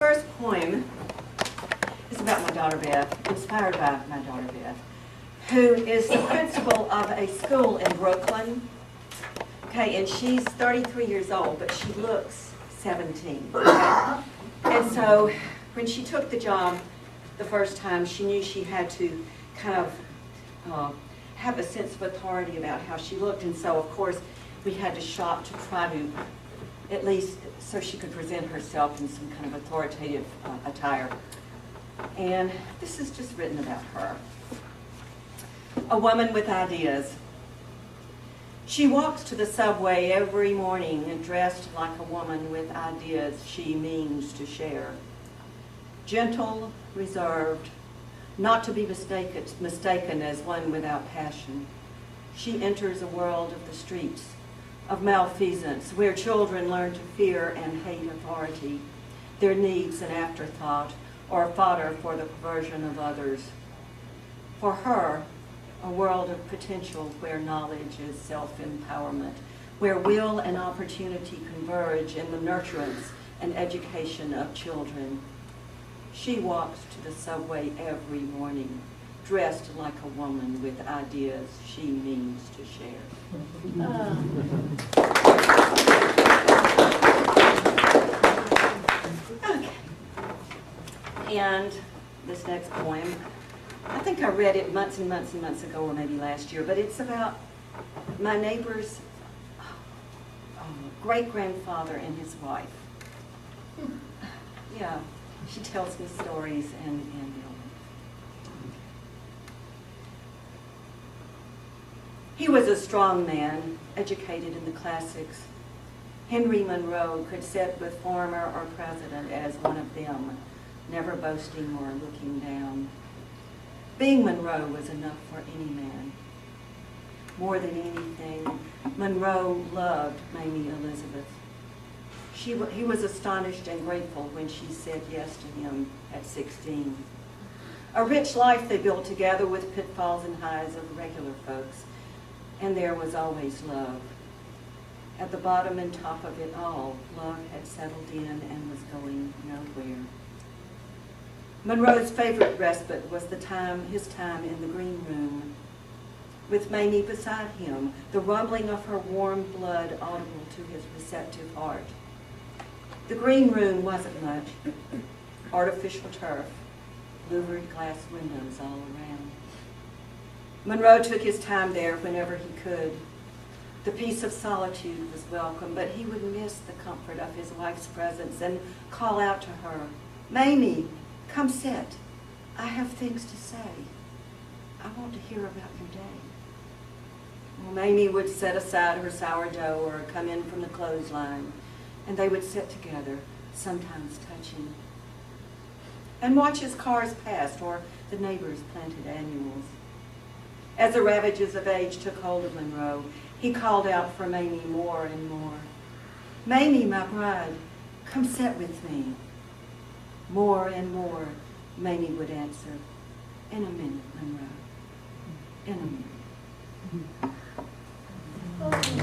First poem is about my daughter Beth, inspired by my daughter Beth, who is the principal of a school in Brooklyn. Okay, and she's 33 years old, but she looks 17. Okay? And so when she took the job the first time, she knew she had to kind of have a sense of authority about how she looked. And so, of course, we had to shop to try to, at least so she could present herself in some kind of authoritative attire. And this is just written about her. A woman with ideas. She walks to the subway every morning and dressed like a woman with ideas she means to share. Gentle, reserved, not to be mistaken as one without passion. She enters a world of the streets, of malfeasance, where children learn to fear and hate authority, their needs an afterthought or fodder for the perversion of others. For her, a world of potential where knowledge is self-empowerment, where will and opportunity converge in the nurturance and education of children. She walks to the subway every morning, dressed like a woman with ideas she means to share. Okay. And this next poem, I think I read it months and months and months ago, or maybe last year, but it's about my neighbor's great-grandfather and his wife. Yeah, she tells me stories and he was a strong man, educated in the classics. Henry Monroe could sit with former or president as one of them, never boasting or looking down. Being Monroe was enough for any man. More than anything, Monroe loved Mamie Elizabeth. He was astonished and grateful when she said yes to him at 16. A rich life they built together with pitfalls and highs of regular folks. And there was always love. At the bottom and top of it all, love had settled in and was going nowhere. Monroe's favorite respite was his time in the green room, with Mamie beside him, the rumbling of her warm blood audible to his receptive heart. The green room wasn't much. Artificial turf, louvered glass windows all around. Monroe took his time there whenever he could. The peace of solitude was welcome, but he would miss the comfort of his wife's presence and call out to her, "Mamie, come sit. I have things to say. I want to hear about your day." Well, Mamie would set aside her sourdough or come in from the clothesline, and they would sit together, sometimes touching, and watch as cars passed or the neighbors planted annuals. As the ravages of age took hold of Monroe, he called out for Mamie more and more. "Mamie, my bride, come sit with me." More and more, Mamie would answer, "In a minute, Monroe, in a minute."